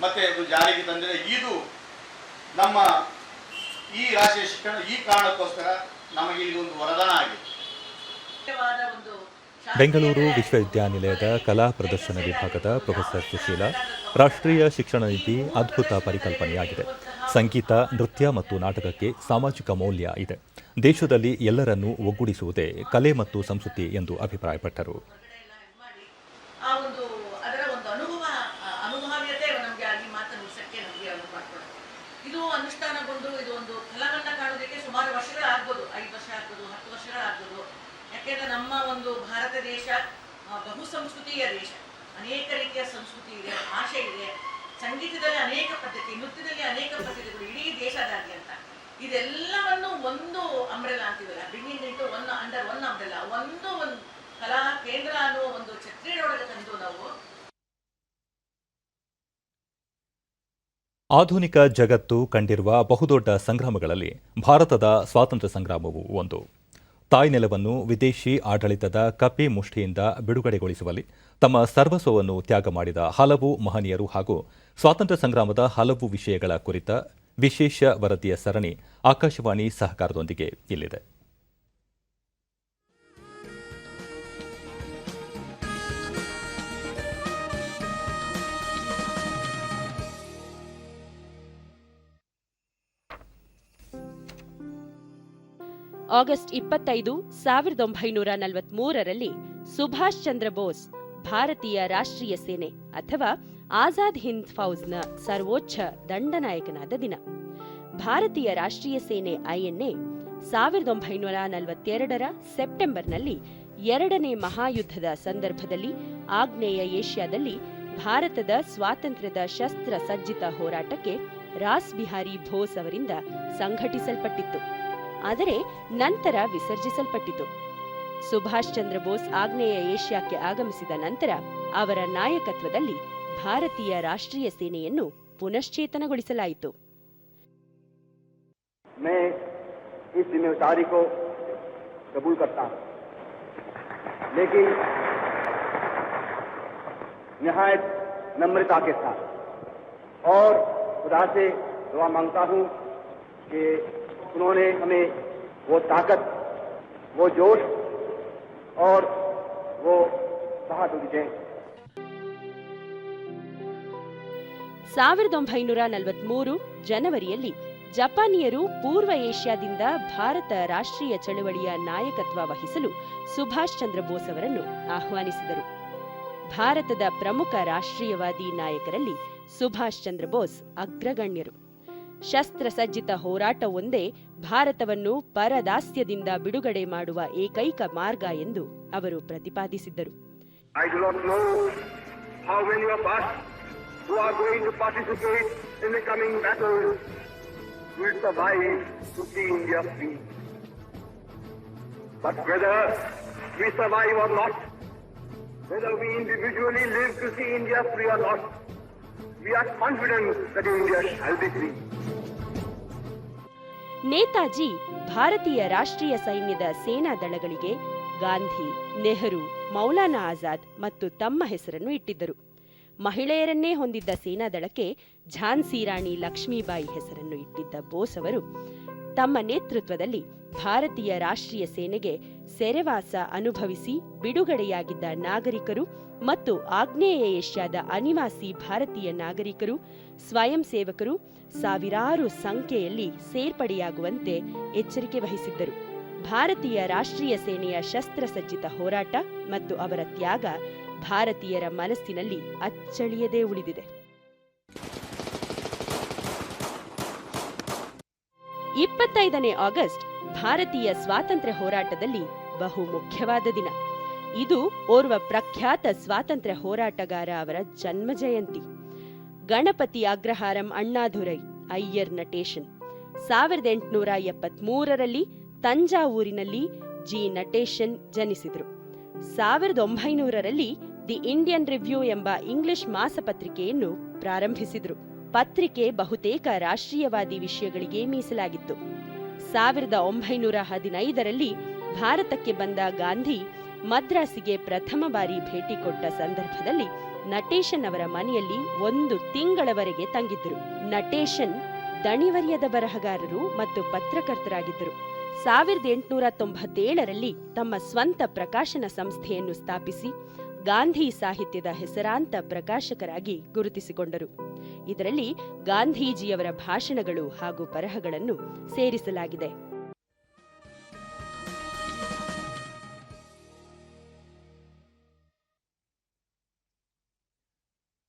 ಮತ್ತು ಅದು ಜಾರಿಗೆ ತಂದಿದೆ. ಇದು ನಮ್ಮ ಈ ರಾಷ್ಟ್ರೀಯ ಶಿಕ್ಷಣ ಈ ಕಾರಣಕ್ಕೋಸ್ಕರ ನಮಗೆ ಇದೊಂದು ವರದಾನ ಆಗಿದೆ. ಬೆಂಗಳೂರು ವಿಶ್ವವಿದ್ಯಾನಿಲಯದ ಕಲಾ ಪ್ರದರ್ಶನ ವಿಭಾಗದ ಪ್ರೊಫೆಸರ್ ಸುಶೀಲಾ, ರಾಷ್ಟ್ರೀಯ ಶಿಕ್ಷಣ ನೀತಿ ಅದ್ಭುತ ಪರಿಕಲ್ಪನೆಯಾಗಿದೆ. ಸಂಗೀತ, ನೃತ್ಯ ಮತ್ತು ನಾಟಕಕ್ಕೆ ಸಾಮಾಜಿಕ ಮೌಲ್ಯ ಇದೆ. ದೇಶದಲ್ಲಿ ಎಲ್ಲರನ್ನೂ ಒಗ್ಗೂಡಿಸುವುದೇ ಕಲೆ ಮತ್ತು ಸಂಸ್ಕೃತಿ ಎಂದು ಅಭಿಪ್ರಾಯಪಟ್ಟರು. ಇದು ಅನುಷ್ಠಾನಗೊಂಡು ಇದು ಒಂದು ಫಲವನ್ನ ಕಾಣೋದಕ್ಕೆ ಸುಮಾರು ವರ್ಷಗಳಾಗ್ಬೋದು, 5 ವರ್ಷ ಆಗ್ಬೋದು, 10 ವರ್ಷಗಳಾಗ್ಬೋದು. ಯಾಕೆಂದ್ರೆ ನಮ್ಮ ಒಂದು ಭಾರತ ದೇಶ ಬಹು ಸಂಸ್ಕೃತಿಯ ದೇಶ. ಅನೇಕ ರೀತಿಯ ಸಂಸ್ಕೃತಿ ಇದೆ, ಭಾಷೆ ಇದೆ, ಸಂಗೀತದಲ್ಲಿ ಅನೇಕ ಪದ್ಧತಿ, ನೃತ್ಯದಲ್ಲಿ ಅನೇಕ ಪದ್ಧತಿಗಳು ಇಡೀ ದೇಶದಾದ್ಯಂತ. ಇದೆಲ್ಲವನ್ನು ಒಂದು ಅಂಬ್ರೆಲಾ ಅಂತಿವಲ್ಲ, bringing into one under one umbrella, ಒಂದು ಕಲಾ ಕೇಂದ್ರ ಅನ್ನುವ ಒಂದು ಛತ್ರಿಯೊಳಗೆ ತಂದು ನಾವು ಆಧುನಿಕ ಜಗತ್ತು ಕಂಡಿರುವ ಬಹುದೊಡ್ಡ ಸಂಗ್ರಾಮಗಳಲ್ಲಿ ಭಾರತದ ಸ್ವಾತಂತ್ರ್ಯ ಸಂಗ್ರಾಮವು ಒಂದು. ತಾಯ್ನೆಲವನ್ನು ವಿದೇಶಿ ಆಡಳಿತದ ಕಪಿ ಮುಷ್ಟಿಯಿಂದ ಬಿಡುಗಡೆಗೊಳಿಸುವಲ್ಲಿ ತಮ್ಮ ಸರ್ವಸ್ವವನ್ನು ತ್ಯಾಗ ಮಾಡಿದ ಹಲವು ಮಹನೀಯರು ಹಾಗೂ ಸ್ವಾತಂತ್ರ್ಯ ಸಂಗ್ರಾಮದ ಹಲವು ವಿಷಯಗಳ ಕುರಿತ ವಿಶೇಷ ವರದಿಯ ಸರಣಿ ಆಕಾಶವಾಣಿ ಸಹಕಾರದೊಂದಿಗೆ ಇಲ್ಲಿದೆ. ಆಗಸ್ಟ್ 25, 1943ರಲ್ಲಿ ಸುಭಾಷ್ ಚಂದ್ರ ಬೋಸ್ ಭಾರತೀಯ ರಾಷ್ಟ್ರೀಯ ಸೇನೆ ಅಥವಾ ಆಜಾದ್ ಹಿಂದ್ ಫೌಜ್ನ ಸರ್ವೋಚ್ಚ ದಂಡನಾಯಕನಾದ ದಿನ. ಭಾರತೀಯ ರಾಷ್ಟ್ರೀಯ ಸೇನೆ ಐಎನ್ಎ 1942ರ ಸೆಪ್ಟೆಂಬರ್ನಲ್ಲಿ ಎರಡನೇ ಮಹಾಯುದ್ಧದ ಸಂದರ್ಭದಲ್ಲಿ ಆಗ್ನೇಯ ಏಷ್ಯಾದಲ್ಲಿ ಭಾರತದ ಸ್ವಾತಂತ್ರ್ಯದ ಶಸ್ತ್ರ ಸಜ್ಜಿತ ಹೋರಾಟಕ್ಕೆ ರಾಸ್ ಬಿಹಾರಿ ಬೋಸ್ ಅವರಿಂದ ಸಂಘಟಿಸಲ್ಪಟ್ಟಿತ್ತು. ಆದರೆ ನಂತರ ವಿಸರ್ಜಿಸಲ್ಪಟ್ಟಿತು. ಸುಭಾಷ್ ಚಂದ್ರ ಬೋಸ್ ಆಗ್ನೇಯ ಏಷ್ಯಾಕ್ಕೆ ಆಗಮಿಸಿದ ನಂತರ ಅವರ ನಾಯಕತ್ವದಲ್ಲಿ ಭಾರತೀಯ ರಾಷ್ಟ್ರೀಯ ಸೇನೆಯನ್ನು ಪುನಶ್ಚೇತನಗೊಳಿಸಲಾಯಿತು. मैं इस जिम्मेदारी को कबूल करता हूं, लेकिन निहायत नम्रता के साथ और खुदा से दुआ मांगता हूं कि उन्होंने हमें वो ताकत, वो जोश और वो बहादुरी दें. 1943 ಜನವರಿಯಲ್ಲಿ ಜಪಾನಿಯರು ಪೂರ್ವ ಏಷ್ಯಾದಿಂದ ಭಾರತ ರಾಷ್ಟ್ರೀಯ ಚಳವಳಿಯ ನಾಯಕತ್ವ ವಹಿಸಲು ಸುಭಾಷ್ ಚಂದ್ರ ಬೋಸ್ ಅವರನ್ನು ಆಹ್ವಾನಿಸಿದರು. ಭಾರತದ ಪ್ರಮುಖ ರಾಷ್ಟ್ರೀಯವಾದಿ ನಾಯಕರಲ್ಲಿ ಸುಭಾಷ್ ಚಂದ್ರ ಬೋಸ್ ಅಗ್ರಗಣ್ಯರು. ಶಸ್ತ್ರಸಜ್ಜಿತ ಹೋರಾಟ ಒಂದೇ ಭಾರತವನ್ನು ಪರದಾಸ್ಯದಿಂದ ಬಿಡುಗಡೆ ಮಾಡುವ ಏಕೈಕ ಮಾರ್ಗ ಎಂದು ಅವರು ಪ್ರತಿಪಾದಿಸಿದ್ದರು. I do not know how many of us who are going to participate in the coming battle will survive to see India free. But whether we survive or not, whether we individually live to see India free or not, we are confident that India shall be free. Netaji ಭಾರತೀಯ ರಾಷ್ಟ್ರೀಯ ಸೈನ್ಯದ ಸೇನಾ ದಳಗಳಿಗೆ ಗಾಂಧಿ, ನೆಹರು, ಮೌಲಾನಾ ಆಜಾದ್ ಮತ್ತು ತಮ್ಮ ಹೆಸರನ್ನು ಇಟ್ಟಿದ್ದರು. ಮಹಿಳೆಯರನ್ನೇ ಹೊಂದಿದ್ದ ಸೇನಾದಳಕ್ಕೆ ಝಾನ್ಸಿ ರಾಣಿ ಲಕ್ಷ್ಮೀಬಾಯಿ ಹೆಸರನ್ನು ಇಟ್ಟಿದ್ದ ಬೋಸ್ ಅವರು ತಮ್ಮ ನೇತೃತ್ವದಲ್ಲಿ ಭಾರತೀಯ ರಾಷ್ಟ್ರೀಯ ಸೇನೆಗೆ ಸೆರೆವಾಸ ಅನುಭವಿಸಿ ಬಿಡುಗಡೆಯಾಗಿದ್ದ ನಾಗರಿಕರು ಮತ್ತು ಆಗ್ನೇಯ ಏಷ್ಯಾದ ಅನಿವಾಸಿ ಭಾರತೀಯ ನಾಗರಿಕರು, ಸ್ವಯಂ ಸೇವಕರು ಸಾವಿರಾರು ಸಂಖ್ಯೆಯಲ್ಲಿ ಸೇರ್ಪಡೆಯಾಗುವಂತೆ ಎಚ್ಚರಿಕೆ ವಹಿಸಿದ್ದರು. ಭಾರತೀಯ ರಾಷ್ಟ್ರೀಯ ಸೇನೆಯ ಶಸ್ತ್ರಸಜ್ಜಿತ ಹೋರಾಟ ಮತ್ತು ಅವರ ತ್ಯಾಗ ಭಾರತೀಯರ ಮನಸ್ಸಿನಲ್ಲಿ ಅಚ್ಚಳಿಯದೇ ಉಳಿದಿದೆ. 25ನೇ ಆಗಸ್ಟ್ ಭಾರತೀಯ ಸ್ವಾತಂತ್ರ್ಯ ಹೋರಾಟದಲ್ಲಿ ಬಹು ಮುಖ್ಯವಾದ ದಿನ. ಇದು ಓರ್ವ ಪ್ರಖ್ಯಾತ ಸ್ವಾತಂತ್ರ್ಯ ಹೋರಾಟಗಾರ ಅವರ ಜನ್ಮ ಜಯಂತಿ. ಗಣಪತಿ ಅಗ್ರಹಾರಂ ಅಣ್ಣಾದುರೈ ಅಯ್ಯರ್ ನಟೇಶನ್ 1873ರಲ್ಲಿ ತಂಜಾವೂರಿನಲ್ಲಿ ಜಿ ನಟೇಶನ್ ಜನಿಸಿದರು. 1900ರಲ್ಲಿ ದಿ ಇಂಡಿಯನ್ ರಿವ್ಯೂ ಎಂಬ ಇಂಗ್ಲಿಷ್ ಮಾಸಪತ್ರಿಕೆಯನ್ನು ಪ್ರಾರಂಭಿಸಿದರು. ಪತ್ರಿಕೆ ಬಹುತೇಕ ರಾಷ್ಟ್ರೀಯವಾದಿ ವಿಷಯಗಳಿಗೆ ಮೀಸಲಾಗಿತ್ತು. 1915ರಲ್ಲಿ ಭಾರತಕ್ಕೆ ಬಂದ ಗಾಂಧಿ ಮದ್ರಾಸಿಗೆ ಪ್ರಥಮ ಬಾರಿ ಭೇಟಿ ಕೊಟ್ಟ ಸಂದರ್ಭದಲ್ಲಿ ನಟೇಶನ್ ಅವರ ಮನೆಯಲ್ಲಿ 1 ತಿಂಗಳವರೆಗೆ ತಂಗಿದ್ದರು. ನಟೇಶನ್ ದಣಿವರಿಯದ ಬರಹಗಾರರು ಮತ್ತು ಪತ್ರಕರ್ತರಾಗಿದ್ದರು. 1897ರಲ್ಲಿ ತಮ್ಮ ಸ್ವಂತ ಪ್ರಕಾಶನ ಸಂಸ್ಥೆಯನ್ನು ಸ್ಥಾಪಿಸಿ ಗಾಂಧಿ ಸಾಹಿತ್ಯದ ಹೆಸರಾಂತ ಪ್ರಕಾಶಕರಾಗಿ ಗುರುತಿಸಿಕೊಂಡರು. ಇದರಲ್ಲಿ ಗಾಂಧೀಜಿಯವರ ಭಾಷಣಗಳು ಹಾಗೂ ಬರಹಗಳನ್ನು ಸೇರಿಸಲಾಗಿದೆ.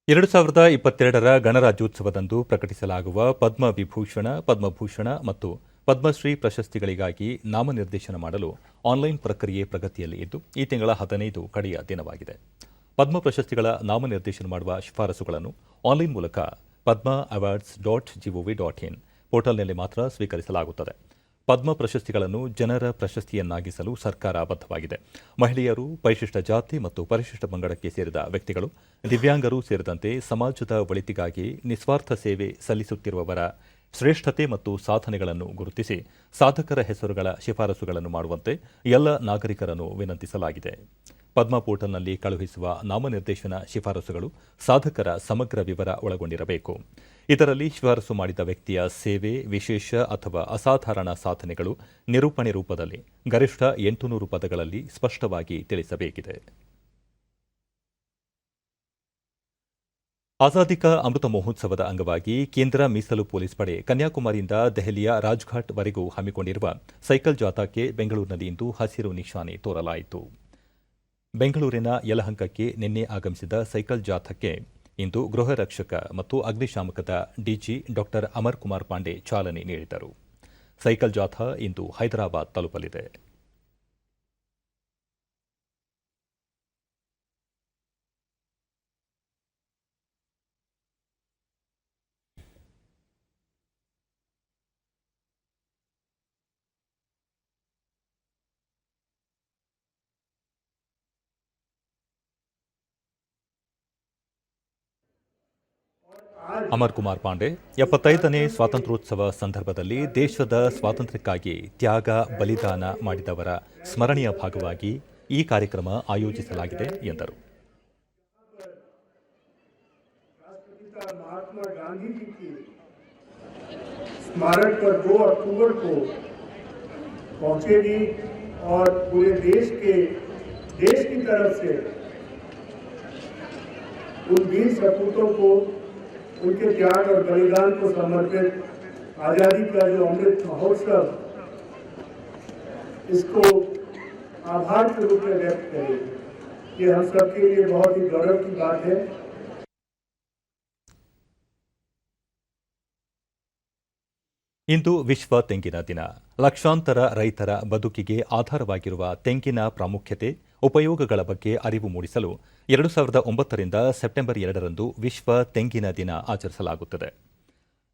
2022ರ ಗಣರಾಜ್ಯೋತ್ಸವದಂದು ಪ್ರಕಟಿಸಲಾಗುವ ಪದ್ಮವಿಭೂಷಣ, ಪದ್ಮಭೂಷಣ ಮತ್ತು ಪದ್ಮಶ್ರೀ ಪ್ರಶಸ್ತಿಗಳಿಗಾಗಿ ನಾಮನಿರ್ದೇಶನ ಮಾಡಲು ಆನ್ಲೈನ್ ಪ್ರಕ್ರಿಯೆ ಪ್ರಗತಿಯಲ್ಲಿ ಇದ್ದು ಈ ತಿಂಗಳ 15 ಕಡೆಯ ದಿನವಾಗಿದೆ. ಪದ್ಮ ಪ್ರಶಸ್ತಿಗಳ ನಾಮನಿರ್ದೇಶನ ಮಾಡುವ ಶಿಫಾರಸುಗಳನ್ನು ಆನ್ಲೈನ್ ಮೂಲಕ padma awards.gov.in ಪೋರ್ಟಲ್ನಲ್ಲಿ ಮಾತ್ರ ಸ್ವೀಕರಿಸಲಾಗುತ್ತದೆ. ಪದ್ಮ ಪ್ರಶಸ್ತಿಗಳನ್ನು ಜನರ ಪ್ರಶಸ್ತಿಯನ್ನಾಗಿಸಲು ಸರ್ಕಾರ ಬದ್ಧವಾಗಿದೆ. ಮಹಿಳೆಯರು, ಪರಿಶಿಷ್ಟ ಜಾತಿ ಮತ್ತು ಪರಿಶಿಷ್ಟ ಪಂಗಡಕ್ಕೆ ಸೇರಿದ ವ್ಯಕ್ತಿಗಳು, ದಿವ್ಯಾಂಗರು ಸೇರಿದಂತೆ ಸಮಾಜದ ಒಳಿತಿಗಾಗಿ ನಿಸ್ವಾರ್ಥ ಸೇವೆ ಸಲ್ಲಿಸುತ್ತಿರುವವರ ಶ್ರೇಷ್ಠತೆ ಮತ್ತು ಸಾಧನೆಗಳನ್ನು ಗುರುತಿಸಿ ಸಾಧಕರ ಹೆಸರುಗಳ ಶಿಫಾರಸುಗಳನ್ನು ಮಾಡುವಂತೆ ಎಲ್ಲ ನಾಗರಿಕರನ್ನು ವಿನಂತಿಸಲಾಗಿದೆ. ಪದ್ಮ ಪೋರ್ಟಲ್ನಲ್ಲಿ ಕಳುಹಿಸುವ ನಾಮನಿರ್ದೇಶನ ಶಿಫಾರಸುಗಳು ಸಾಧಕರ ಸಮಗ್ರ ವಿವರ ಒಳಗೊಂಡಿರಬೇಕು. ಇದರಲ್ಲಿ ಶಿಫಾರಸು ಮಾಡಿದ ವ್ಯಕ್ತಿಯ ಸೇವೆ, ವಿಶೇಷ ಅಥವಾ ಅಸಾಧಾರಣ ಸಾಧನೆಗಳು ನಿರೂಪಣೆ ರೂಪದಲ್ಲಿ ಗರಿಷ್ಠ 800 ಪದಗಳಲ್ಲಿ ಸ್ಪಷ್ಟವಾಗಿ ತಿಳಿಸಬೇಕಿದೆ. ಆಜಾದಿ ಕಾ ಅಮೃತ ಮಹೋತ್ಸವದ ಅಂಗವಾಗಿ ಕೇಂದ್ರ ಮೀಸಲು ಪೊಲೀಸ್ ಪಡೆ ಕನ್ಯಾಕುಮಾರಿಯಿಂದ ದೆಹಲಿಯ ರಾಜ್ಘಾಟ್ವರೆಗೂ ಹಮ್ಮಿಕೊಂಡಿರುವ ಸೈಕಲ್ ಜಾಥಾಕ್ಕೆ ಬೆಂಗಳೂರಿನಲ್ಲಿ ಇಂದು ಹಸಿರು ನಿಶಾನೆ ತೋರಲಾಯಿತು. ಬೆಂಗಳೂರಿನ ಯಲಹಂಕಕ್ಕೆ ನಿನ್ನೆ ಆಗಮಿಸಿದ ಸೈಕಲ್ ಜಾಥಾಕ್ಕೆ ಇಂದು ಗೃಹ ರಕ್ಷಕ ಮತ್ತು ಅಗ್ನಿಶಾಮಕದ ಡಿಜಿ ಡಾ ಅಮರ್ ಕುಮಾರ್ ಪಾಂಡೆ ಚಾಲನೆ ನೀಡಿದರು. ಸೈಕಲ್ ಜಾಥಾ ಇಂದು ಹೈದರಾಬಾದ್ ತಲುಪಲಿದೆ. ಅಮರ್ ಕುಮಾರ್ ಪಾಂಡೆ 75ನೇ ಸ್ವಾತಂತ್ರ್ಯೋತ್ಸವ ಸಂದರ್ಭದಲ್ಲಿ ದೇಶದ ಸ್ವಾತಂತ್ರ್ಯಕ್ಕಾಗಿ ತ್ಯಾಗ, ಬಲಿದಾನ ಮಾಡಿದವರ ಸ್ಮರಣೆಯ ಭಾಗವಾಗಿ ಈ ಕಾರ್ಯಕ್ರಮ ಆಯೋಜಿಸಲಾಗಿದೆ ಎಂದರು. महात्मा गांधी जी की स्मारक पर 2 अक्टूबर को पहुंचेगी और पूरे देश की तरफ से उन वीर सपूतों को उनके त्याग और बलिदान को समर्पित आजादी का जो अमृत महोत्सव, इसको आभार के रूप में व्यक्त करें। ये हम सबके लिए बहुत ही गौरव की बात है। ಇಂದು ವಿಶ್ವ ತೆಂಗಿನ ದಿನ. ಲಕ್ಷಾಂತರ ರೈತರ ಬದುಕಿಗೆ ಆಧಾರವಾಗಿರುವ ತೆಂಗಿನ ಪ್ರಾಮುಖ್ಯತೆ, ಉಪಯೋಗಗಳ ಬಗ್ಗೆ ಅರಿವು ಮೂಡಿಸಲು 2009ರಿಂದ ಸೆಪ್ಟೆಂಬರ್ 2ರಂದು ವಿಶ್ವ ತೆಂಗಿನ ದಿನ ಆಚರಿಸಲಾಗುತ್ತದೆ.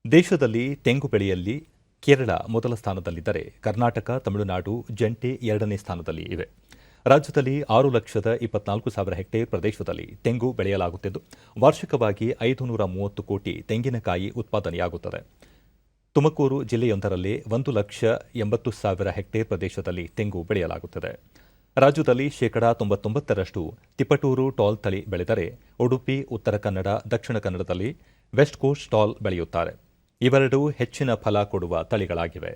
ದೇಶದಲ್ಲಿ ತೆಂಗು ಬೆಳೆಯಲ್ಲಿ ಕೇರಳ ಮೊದಲ ಸ್ಥಾನದಲ್ಲಿದ್ದರೆ ಕರ್ನಾಟಕ, ತಮಿಳುನಾಡು ಜಂಟಿ 2ನೇ ಸ್ಥಾನದಲ್ಲಿ ಇವೆ. ರಾಜ್ಯದಲ್ಲಿ 6,24,000 ಹೆಕ್ಟೇರ್ ಪ್ರದೇಶದಲ್ಲಿ ತೆಂಗು ಬೆಳೆಯಲಾಗುತ್ತಿದ್ದು ವಾರ್ಷಿಕವಾಗಿ 530 ಕೋಟಿ ತೆಂಗಿನಕಾಯಿ ಉತ್ಪಾದನೆಯಾಗುತ್ತದೆ. ತುಮಕೂರು ಜಿಲ್ಲೆಯೊಂದರಲ್ಲೇ 1,80,000 ಹೆಕ್ಟೇರ್ ಪ್ರದೇಶದಲ್ಲಿ ತೆಂಗು ಬೆಳೆಯಲಾಗುತ್ತದೆ. ರಾಜ್ಯದಲ್ಲಿ 99%ರಷ್ಟು ತಿಪಟೂರು ಟಾಲ್ ತಳಿ ಬೆಳೆದರೆ ಉಡುಪಿ, ಉತ್ತರ ಕನ್ನಡ, ದಕ್ಷಿಣ ಕನ್ನಡದಲ್ಲಿ ವೆಸ್ಟ್ ಕೋಸ್ಟ್ ಟಾಲ್ ಬೆಳೆಯುತ್ತಾರೆ. ಇವೆರಡೂ ಹೆಚ್ಚಿನ ಫಲ ಕೊಡುವ ತಳಿಗಳಾಗಿವೆ.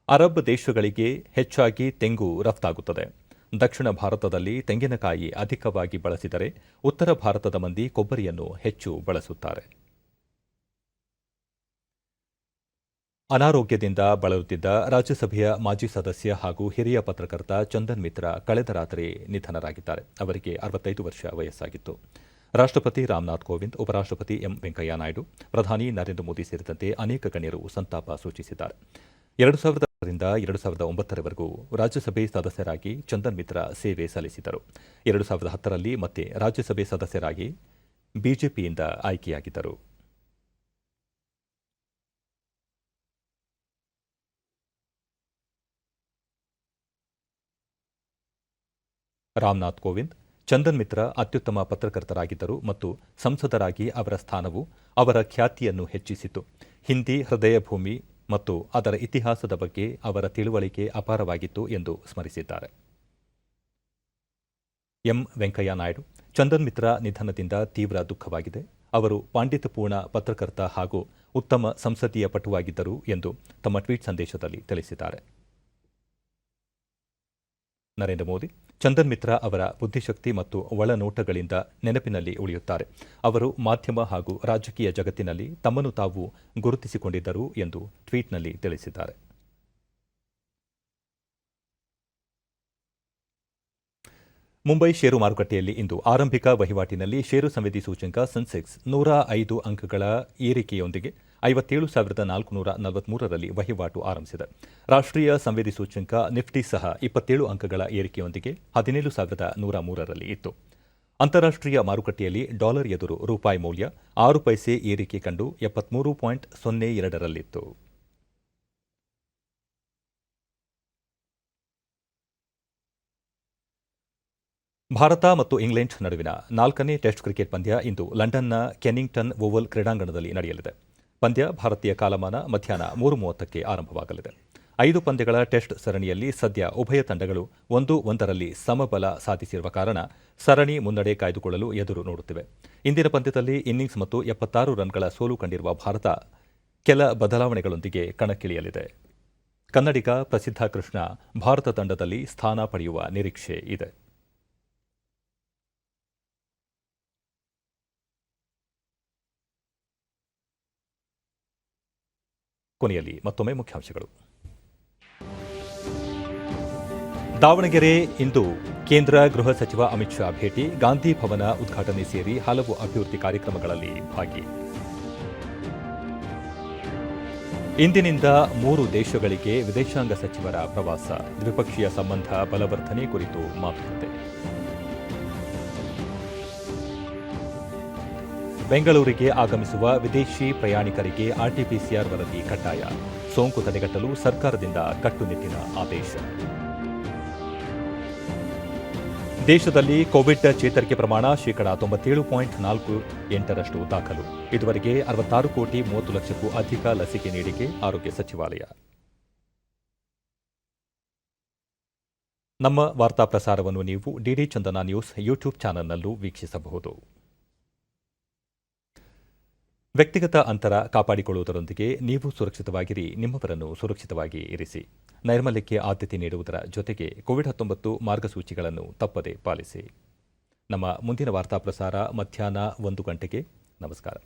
ಅರಬ್ ದೇಶಗಳಿಗೆ ಹೆಚ್ಚಾಗಿ ತೆಂಗು ರಫ್ತಾಗುತ್ತದೆ. ದಕ್ಷಿಣ ಭಾರತದಲ್ಲಿ ತೆಂಗಿನಕಾಯಿ ಅಧಿಕವಾಗಿ ಬಳಸಿದರೆ ಉತ್ತರ ಭಾರತದ ಮಂದಿ ಕೊಬ್ಬರಿಯನ್ನು ಹೆಚ್ಚು ಬಳಸುತ್ತಾರೆ. ಅನಾರೋಗ್ಯದಿಂದ ಬಳಲುತ್ತಿದ್ದ ರಾಜ್ಯಸಭೆಯ ಮಾಜಿ ಸದಸ್ಯ ಹಾಗೂ ಹಿರಿಯ ಪತ್ರಕರ್ತ ಚಂದನ್ ಮಿತ್ರ ಕಳೆದ ರಾತ್ರಿ ನಿಧನರಾಗಿದ್ದಾರೆ. ಅವರಿಗೆ 65 ವರ್ಷ ವಯಸ್ಸಾಗಿತ್ತು. ರಾಷ್ಟ್ರಪತಿ ರಾಮನಾಥ್ ಕೋವಿಂದ್, ಉಪರಾಷ್ಟ್ರಪತಿ ಎಂ ವೆಂಕಯ್ಯ ನಾಯ್ಡು, ಪ್ರಧಾನಿ ನರೇಂದ್ರ ಮೋದಿ ಸೇರಿದಂತೆ ಅನೇಕ ಗಣ್ಯರು ಸಂತಾಪ ಸೂಚಿಸಿದ್ದಾರೆ. 2000ರಿಂದ 2009ರವರೆಗೂ ರಾಜ್ಯಸಭೆ ಸದಸ್ಯರಾಗಿ ಚಂದನ್ ಮಿತ್ರ ಸೇವೆ ಸಲ್ಲಿಸಿದರು. 2010ರಲ್ಲಿ ಮತ್ತೆ ರಾಜ್ಯಸಭೆ ಸದಸ್ಯರಾಗಿ ಬಿಜೆಪಿಯಿಂದ ಆಯ್ಕೆಯಾಗಿದ್ದರು. ರಾಮನಾಥ್ ಕೋವಿಂದ್, ಚಂದನ್ ಮಿತ್ರ ಅತ್ಯುತ್ತಮ ಪತ್ರಕರ್ತರಾಗಿದ್ದರು ಮತ್ತು ಸಂಸದರಾಗಿ ಅವರ ಸ್ಥಾನವು ಅವರ ಖ್ಯಾತಿಯನ್ನು ಹೆಚ್ಚಿಸಿತು. ಹಿಂದಿ ಹೃದಯ ಭೂಮಿ ಮತ್ತು ಅದರ ಇತಿಹಾಸದ ಬಗ್ಗೆ ಅವರ ತಿಳುವಳಿಕೆ ಅಪಾರವಾಗಿತ್ತು ಎಂದು ಸ್ಮರಿಸಿದ್ದಾರೆ. ಎಂ ವೆಂಕಯ್ಯ ನಾಯ್ಡು, ಚಂದನ್ ಮಿತ್ರ ನಿಧನದಿಂದ ತೀವ್ರ ದುಃಖವಾಗಿದೆ. ಅವರು ಪಾಂಡಿತ್ಯಪೂರ್ಣ ಪತ್ರಕರ್ತ ಹಾಗೂ ಉತ್ತಮ ಸಂಸದೀಯ ಪಟುವಾಗಿದ್ದರು ಎಂದು ತಮ್ಮ ಟ್ವೀಟ್ ಸಂದೇಶದಲ್ಲಿ ತಿಳಿಸಿದ್ದಾರೆ. ನರೇಂದ್ರ ಮೋದಿ, ಚಂದನ್ ಮಿತ್ರ ಅವರ ಬುದ್ಧಿಶಕ್ತಿ ಮತ್ತು ಒಳನೋಟಗಳಿಂದ ನೆನಪಿನಲ್ಲಿ ಉಳಿಯುತ್ತಾರೆ. ಅವರು ಮಾಧ್ಯಮ ಹಾಗೂ ರಾಜಕೀಯ ಜಗತ್ತಿನಲ್ಲಿ ತಮ್ಮನ್ನು ತಾವು ಗುರುತಿಸಿಕೊಂಡಿದ್ದರು ಎಂದು ಟ್ವೀಟ್ನಲ್ಲಿ ತಿಳಿಸಿದ್ದಾರೆ. ಮುಂಬೈ ಷೇರು ಮಾರುಕಟ್ಟೆಯಲ್ಲಿ ಇಂದು ಆರಂಭಿಕ ವಹಿವಾಟಿನಲ್ಲಿ ಷೇರು ಸಂವೇದಿ ಸೂಚ್ಯಂಕ ಸೆನ್ಸೆಕ್ಸ್ 105 ಅಂಕಗಳ ಏರಿಕೆಯೊಂದಿಗೆ 57,443ರಲ್ಲಿ ವಹಿವಾಟು ಆರಂಭಿಸಿದೆ. ರಾಷ್ಟ್ರೀಯ ಸಂವೇದಿ ಸೂಚ್ಯಂಕ ನಿಫ್ಟಿ ಸಹ 27 ಅಂಕಗಳ ಏರಿಕೆಯೊಂದಿಗೆ 17,103ರಲ್ಲಿ ಇತ್ತು. ಅಂತಾರಾಷ್ಟ್ರೀಯ ಮಾರುಕಟ್ಟೆಯಲ್ಲಿ ಡಾಲರ್ ಎದುರು ರೂಪಾಯಿ ಮೌಲ್ಯ 6 ಪೈಸೆ ಏರಿಕೆ ಕಂಡು 73.02ರಲ್ಲಿತ್ತು. ಭಾರತ ಮತ್ತು ಇಂಗ್ಲೆಂಡ್ ನಡುವಿನ 4ನೇ ಟೆಸ್ಟ್ ಕ್ರಿಕೆಟ್ ಪಂದ್ಯ ಇಂದು ಲಂಡನ್ನ ಕೆನ್ನಿಂಗ್ಟನ್ ಓವಲ್ ಕ್ರೀಡಾಂಗಣದಲ್ಲಿ ನಡೆಯಲಿದೆ. ಪಂದ್ಯ ಭಾರತೀಯ ಕಾಲಮಾನ ಮಧ್ಯಾಹ್ನ 3:30ಕ್ಕೆ ಆರಂಭವಾಗಲಿದೆ. 5 ಪಂದ್ಯಗಳ ಟೆಸ್ಟ್ ಸರಣಿಯಲ್ಲಿ ಸದ್ಯ ಉಭಯ ತಂಡಗಳು 1-1ರಲ್ಲಿ ಸಮಬಲ ಸಾಧಿಸಿರುವ ಕಾರಣ ಸರಣಿ ಮುನ್ನಡೆ ಕಾಯ್ದುಕೊಳ್ಳಲು ಎದುರು ನೋಡುತ್ತಿವೆ. ಇಂದಿನ ಪಂದ್ಯದಲ್ಲಿ ಇನ್ನಿಂಗ್ಸ್ ಮತ್ತು 76 ರನ್ಗಳ ಸೋಲು ಕಂಡಿರುವ ಭಾರತ ಕೆಲ ಬದಲಾವಣೆಗಳೊಂದಿಗೆ ಕಣಕ್ಕಿಳಿಯಲಿದೆ. ಕನ್ನಡಿಗ ಪ್ರಸಿದ್ಧ ಕೃಷ್ಣ ಭಾರತ ತಂಡದಲ್ಲಿ ಸ್ಥಾನ ಪಡೆಯುವ ನಿರೀಕ್ಷೆ ಇದೆ. ಕೊನೆಯಲ್ಲಿ ಮತ್ತೊಮ್ಮೆ ಮುಖ್ಯಾಂಶಗಳು. ದಾವಣಗೆರೆ ಇಂದು ಕೇಂದ್ರ ಗೃಹ ಸಚಿವ ಅಮಿತ್ ಶಾ ಭೇಟಿ, ಗಾಂಧಿ ಭವನ ಉದ್ಘಾಟನೆ ಸೇರಿ ಹಲವು ಅಭಿವೃದ್ಧಿ ಕಾರ್ಯಕ್ರಮಗಳಲ್ಲಿ ಭಾಗಿ. ಇಂದಿನಿಂದ 3 ದೇಶಗಳಿಗೆ ವಿದೇಶಾಂಗ ಸಚಿವರ ಪ್ರವಾಸ, ದ್ವಿಪಕ್ಷೀಯ ಸಂಬಂಧ ಬಲವರ್ಧನೆ ಕುರಿತು ಮಾತುಕತೆ. ಬೆಂಗಳೂರಿಗೆ ಆಗಮಿಸುವ ವಿದೇಶಿ ಪ್ರಯಾಣಿಕರಿಗೆ ಆರ್ಟಿಪಿಸಿಆರ್ ವರದಿ ಕಡ್ಡಾಯ, ಸೋಂಕು ತಡೆಗಟ್ಟಲು ಸರ್ಕಾರದಿಂದ ಕಟ್ಟುನಿಟ್ಟಿನ ಆದೇಶ. ದೇಶದಲ್ಲಿ ಕೋವಿಡ್ ಚೇತರಿಕೆ ಪ್ರಮಾಣ 97.48% ದಾಖಲು. ಇದುವರೆಗೆ 66,30,00,000ಕ್ಕೂ ಅಧಿಕ ಲಸಿಕೆ ನೀಡಿಕೆ, ಆರೋಗ್ಯ ಸಚಿವಾಲಯ. ನಮ್ಮ ವಾರ್ತಾ ಪ್ರಸಾರವನ್ನು ನೀವು ಡಿಡಿ ಚಂದನ ನ್ಯೂಸ್ ಯೂಟ್ಯೂಬ್ ಚಾನೆಲ್ನಲ್ಲೂ ವೀಕ್ಷಿಸಬಹುದು. ವ್ಯಕ್ತಿಗತ ಅಂತರ ಕಾಪಾಡಿಕೊಳ್ಳುವುದರೊಂದಿಗೆ ನೀವು ಸುರಕ್ಷಿತವಾಗಿರಿ, ನಿಮ್ಮವರನ್ನು ಸುರಕ್ಷಿತವಾಗಿ ಇರಿಸಿ. ನೈರ್ಮಲ್ಯಕ್ಕೆ ಆದ್ಯತೆ ನೀಡುವುದರ ಜೊತೆಗೆ ಕೋವಿಡ್-19 ಮಾರ್ಗಸೂಚಿಗಳನ್ನು ತಪ್ಪದೇ ಪಾಲಿಸಿ. ನಮ್ಮ ಮುಂದಿನ ವಾರ್ತಾ ಪ್ರಸಾರ ಮಧ್ಯಾಹ್ನ 1 ಗಂಟೆಗೆ. ನಮಸ್ಕಾರ.